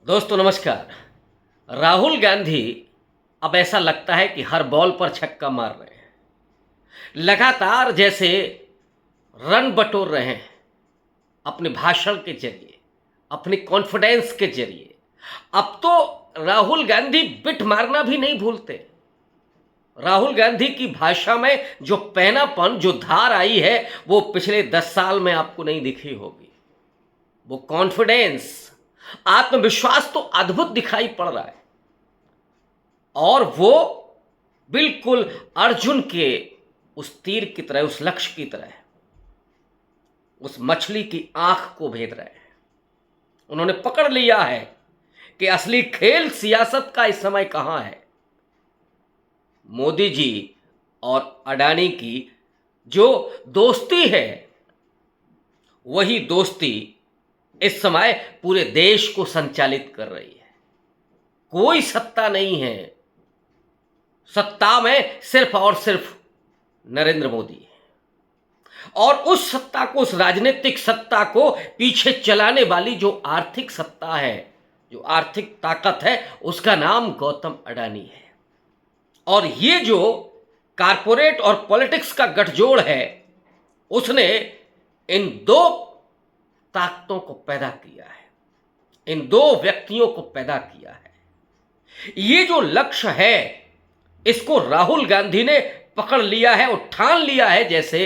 दोस्तों नमस्कार। राहुल गांधी अब ऐसा लगता है कि हर बॉल पर छक्का मार रहे हैं, लगातार जैसे रन बटोर रहे हैं अपने भाषण के जरिए, अपने कॉन्फिडेंस के जरिए। अब तो राहुल गांधी बिट मारना भी नहीं भूलते। राहुल गांधी की भाषा में जो पैनापन, जो धार आई है, वो पिछले 10 साल में आपको नहीं दिखी होगी। वो कॉन्फिडेंस, आत्मविश्वास तो अद्भुत दिखाई पड़ रहा है। और वो बिल्कुल अर्जुन के उस तीर की तरह, उस लक्ष्य की तरह, उस मछली की आंख को भेद रहे हैं। उन्होंने पकड़ लिया है कि असली खेल सियासत का इस समय कहां है। मोदी जी और अडानी की जो दोस्ती है, वही दोस्ती इस समय पूरे देश को संचालित कर रही है। कोई सत्ता नहीं है, सत्ता में सिर्फ और सिर्फ नरेंद्र मोदी है। और उस सत्ता को, उस राजनीतिक सत्ता को पीछे चलाने वाली जो आर्थिक सत्ता है, जो आर्थिक ताकत है, उसका नाम गौतम अडानी है। और ये जो कारपोरेट और पॉलिटिक्स का गठजोड़ है, उसने इन दो ताकतों को पैदा किया है, इन दो व्यक्तियों को पैदा किया है। ये जो लक्ष्य है, इसको राहुल गांधी ने पकड़ लिया है और ठान लिया है जैसे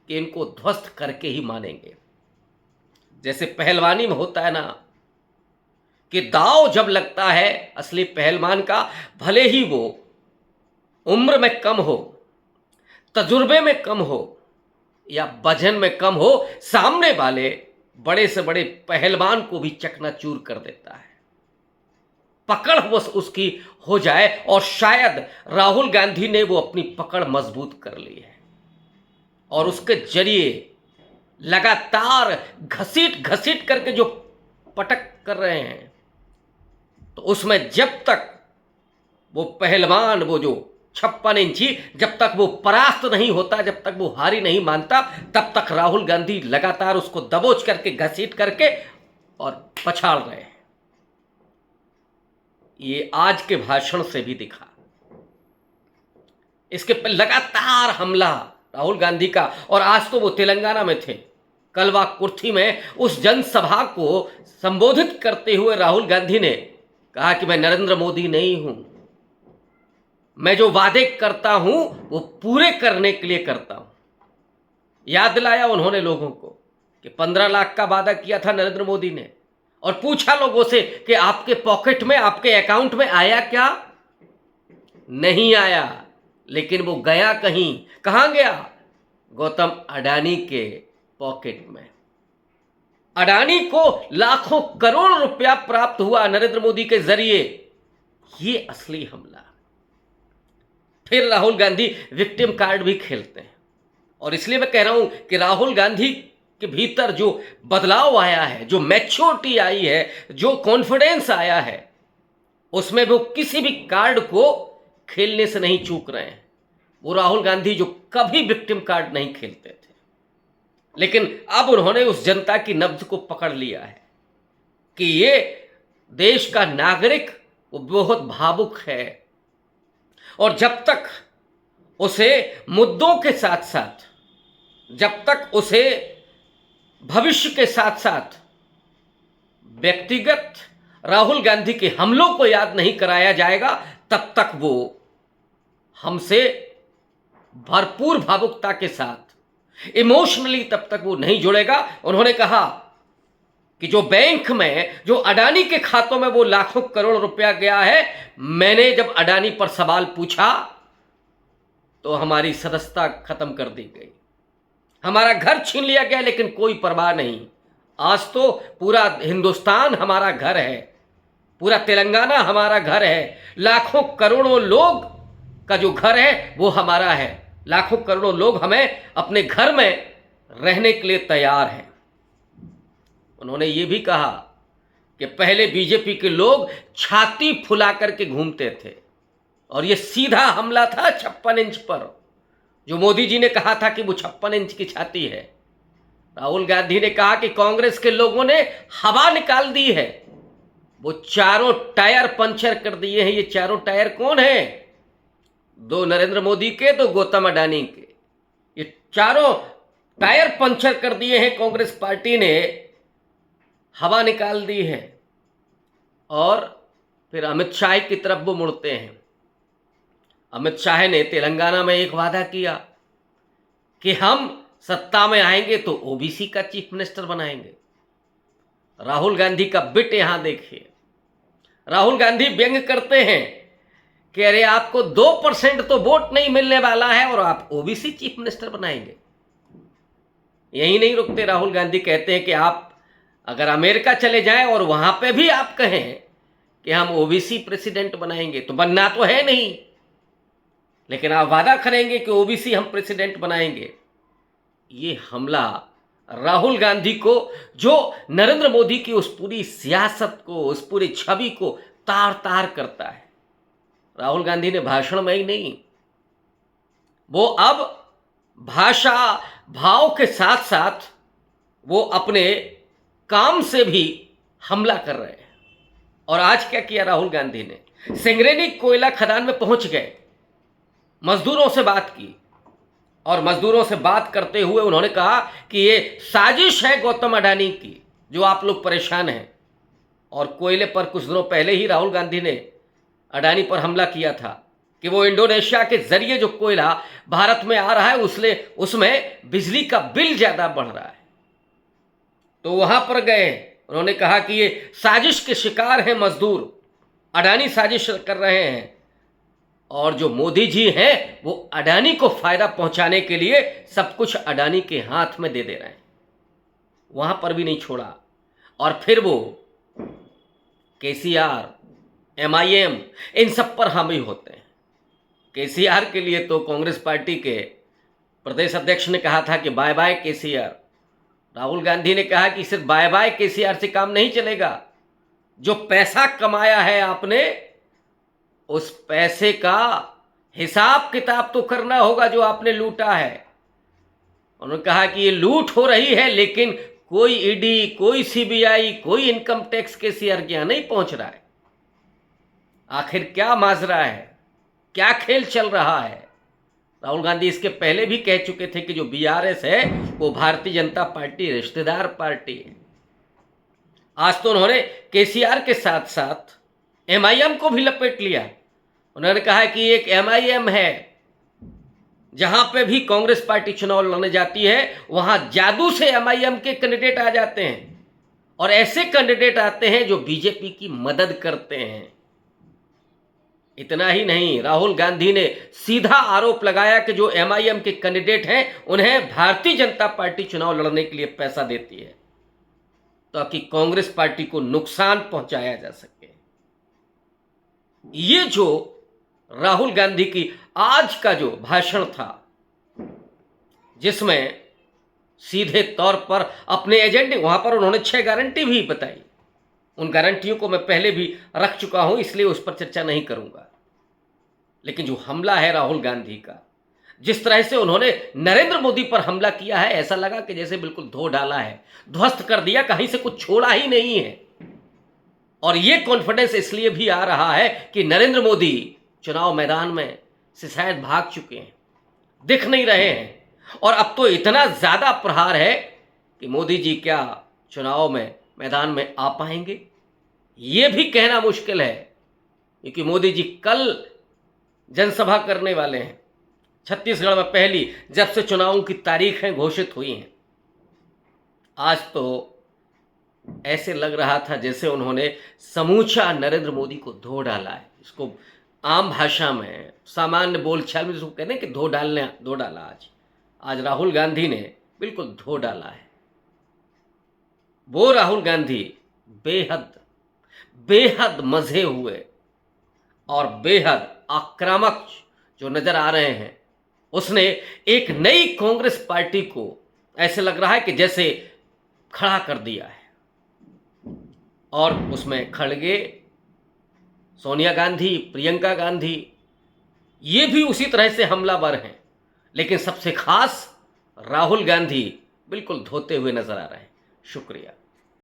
कि इनको ध्वस्त करके ही मानेंगे। जैसे पहलवानी में होता है ना कि दांव जब लगता है असली पहलवान का, भले ही वो उम्र में कम हो, तजुर्बे में कम हो या वजन में कम हो, सामने वाले बड़े से बड़े पहलवान को भी चकनाचूर कर देता है। पकड़ बस उसकी हो जाए, और शायद राहुल गांधी ने वो अपनी पकड़ मजबूत कर ली है और उसके जरिए लगातार घसीट घसीट करके जो पटक कर रहे हैं, तो उसमें जब तक वो पहलवान, वो जो 56 इंची, जब तक वो परास्त नहीं होता, जब तक वो हारी नहीं मानता, तब तक राहुल गांधी लगातार उसको दबोच करके, घसीट करके और पछाड़ रहे हैं। ये आज के भाषण से भी दिखा। इसके पर लगातार हमला राहुल गांधी का। और आज तो वो तेलंगाना में थे, कलवा कुर्थी में उस जनसभा को संबोधित करते हुए राहुल गांधी ने कहा कि मैं नरेंद्र मोदी नहीं हूं, मैं जो वादे करता हूं वो पूरे करने के लिए करता हूं। याद दिलाया उन्होंने लोगों को कि 15 लाख का वादा किया था नरेंद्र मोदी ने, और पूछा लोगों से कि आपके पॉकेट में, आपके अकाउंट में आया क्या? नहीं आया, लेकिन वो गया कहीं। कहां गया? गौतम अडानी के पॉकेट में। अडानी को लाखों करोड़ रुपया प्राप्त हुआ नरेंद्र मोदी के जरिए। ये असली हमला। फिर राहुल गांधी विक्टिम कार्ड भी खेलते हैं। और इसलिए मैं कह रहा हूं कि राहुल गांधी के भीतर जो बदलाव आया है, जो मैच्योरिटी आई है, जो कॉन्फिडेंस आया है, उसमें वो किसी भी कार्ड को खेलने से नहीं चूक रहे हैं। वो राहुल गांधी जो कभी विक्टिम कार्ड नहीं खेलते थे, लेकिन अब उन्होंने उस जनता की नब्ज को पकड़ लिया है कि ये देश का नागरिक वो बहुत भावुक है। और जब तक उसे मुद्दों के साथ साथ, जब तक उसे भविष्य के साथ साथ व्यक्तिगत राहुल गांधी के हमलों को याद नहीं कराया जाएगा, तब तक वो हमसे भरपूर भावुकता के साथ, इमोशनली तब तक वो नहीं जुड़ेगा। उन्होंने कहा कि जो बैंक में, जो अडानी के खातों में वो लाखों करोड़ रुपया गया है, मैंने जब अडानी पर सवाल पूछा तो हमारी सदस्यता खत्म कर दी गई, हमारा घर छीन लिया गया, लेकिन कोई परवाह नहीं। आज तो पूरा हिंदुस्तान हमारा घर है, पूरा तेलंगाना हमारा घर है, लाखों करोड़ों लोग का जो घर है वो हमारा है, लाखों करोड़ों लोग हमें अपने घर में रहने के लिए तैयार हैं। उन्होंने ये भी कहा कि पहले बीजेपी के लोग छाती फुला करके घूमते थे, और ये सीधा हमला था 56 इंच पर, जो मोदी जी ने कहा था कि वो 56 इंच की छाती है। राहुल गांधी ने कहा कि कांग्रेस के लोगों ने हवा निकाल दी है, वो चारों टायर पंचर कर दिए हैं। ये चारों टायर कौन है? दो नरेंद्र मोदी के, दो गौतम अडानी के। ये चारों टायर पंचर कर दिए हैं। कांग्रेस पार्टी ने हवा निकाल दी है और फिर अमित शाह की तरफ वो मुड़ते हैं। अमित शाह ने तेलंगाना में एक वादा किया कि हम सत्ता में आएंगे तो ओबीसी का चीफ मिनिस्टर बनाएंगे। राहुल गांधी का बिट यहां देखिए। राहुल गांधी व्यंग करते हैं कि अरे आपको 2% तो वोट नहीं मिलने वाला है और आप ओबीसी चीफ मिनिस्टर बनाएंगे। यही नहीं रुकते, राहुल गांधी कहते हैं कि आप अगर अमेरिका चले जाएं और वहां पे भी आप कहें कि हम ओबीसी प्रेसिडेंट बनाएंगे, तो बनना तो है नहीं, लेकिन आप वादा करेंगे कि ओबीसी हम प्रेसिडेंट बनाएंगे। ये हमला राहुल गांधी को, जो नरेंद्र मोदी की उस पूरी सियासत को, उस पूरी छवि को तार तार करता है। राहुल गांधी ने भाषण में ही नहीं, वो अब भाषा भाव के साथ साथ वो अपने काम से भी हमला कर रहे हैं। और आज क्या किया राहुल गांधी ने? सिंगरेनी कोयला खदान में पहुंच गए, मजदूरों से बात की और मजदूरों से बात करते हुए उन्होंने कहा कि ये साजिश है गौतम अडानी की, जो आप लोग परेशान हैं। और कोयले पर कुछ दिनों पहले ही राहुल गांधी ने अडानी पर हमला किया था कि वो इंडोनेशिया के जरिए जो कोयला भारत में आ रहा है उसमें बिजली का बिल ज्यादा बढ़ रहा है। तो वहां पर गए, उन्होंने कहा कि ये साजिश के शिकार हैं मजदूर, अडानी साजिश कर रहे हैं और जो मोदी जी हैं वो अडानी को फायदा पहुंचाने के लिए सब कुछ अडानी के हाथ में दे रहे हैं। वहां पर भी नहीं छोड़ा। और फिर वो केसीआर, एमआईएम, इन सब पर हावी होते हैं। केसीआर के लिए तो कांग्रेस पार्टी के प्रदेश अध्यक्ष ने कहा था कि बाय बाय केसीआर। राहुल गांधी ने कहा कि सिर्फ बाय बाय केसीआर से काम नहीं चलेगा, जो पैसा कमाया है आपने उस पैसे का हिसाब किताब तो करना होगा, जो आपने लूटा है। उन्होंने कहा कि ये लूट हो रही है लेकिन कोई ईडी, कोई सीबीआई, कोई इनकम टैक्स केसीआर के यहां नहीं पहुंच रहा है। आखिर क्या माजरा है, क्या खेल चल रहा है? राहुल गांधी इसके पहले भी कह चुके थे कि जो बीआरएस है वो भारतीय जनता पार्टी रिश्तेदार पार्टी है। आज तो उन्होंने केसीआर के साथ साथ एमआईएम को भी लपेट लिया। उन्होंने कहा कि एक एमआईएम है, जहां पे भी कांग्रेस पार्टी चुनाव लड़ने जाती है वहां जादू से एमआईएम के कैंडिडेट आ जाते हैं और ऐसे कैंडिडेट आते हैं जो बीजेपी की मदद करते हैं। इतना ही नहीं, राहुल गांधी ने सीधा आरोप लगाया कि जो एमआईएम के कैंडिडेट हैं उन्हें भारतीय जनता पार्टी चुनाव लड़ने के लिए पैसा देती है ताकि कांग्रेस पार्टी को नुकसान पहुंचाया जा सके। ये जो राहुल गांधी की आज का जो भाषण था, जिसमें सीधे तौर पर अपने एजेंडे, वहां पर उन्होंने 6 गारंटी भी बताई। उन गारंटियों को मैं पहले भी रख चुका हूं, इसलिए उस पर चर्चा नहीं करूंगा। लेकिन जो हमला है राहुल गांधी का, जिस तरह से उन्होंने नरेंद्र मोदी पर हमला किया है, ऐसा लगा कि जैसे बिल्कुल धो डाला है, ध्वस्त कर दिया, कहीं से कुछ छोड़ा ही नहीं है। और ये कॉन्फिडेंस इसलिए भी आ रहा है कि नरेंद्र मोदी चुनाव मैदान में से शायद भाग चुके हैं, दिख नहीं रहे हैं। और अब तो इतना ज्यादा प्रहार है कि मोदी जी क्या चुनाव में मैदान में आ पाएंगे, ये भी कहना मुश्किल है, क्योंकि मोदी जी कल जनसभा करने वाले हैं छत्तीसगढ़ में, पहली, जब से चुनावों की तारीखें घोषित हुई हैं। आज तो ऐसे लग रहा था जैसे उन्होंने समूचा नरेंद्र मोदी को धो डाला है। इसको आम भाषा में, सामान्य बोलचाल में जिसको कहते हैं कि धो डाला। आज राहुल गांधी ने बिल्कुल धो डाला है। वो राहुल गांधी बेहद बेहद मजे हुए और बेहद आक्रामक जो नजर आ रहे हैं, उसने एक नई कांग्रेस पार्टी को ऐसे लग रहा है कि जैसे खड़ा कर दिया है। और उसमें खड़गे, सोनिया गांधी, प्रियंका गांधी, ये भी उसी तरह से हमलावर हैं। लेकिन सबसे खास राहुल गांधी बिल्कुल धोते हुए नजर आ रहे हैं। शुक्रिया।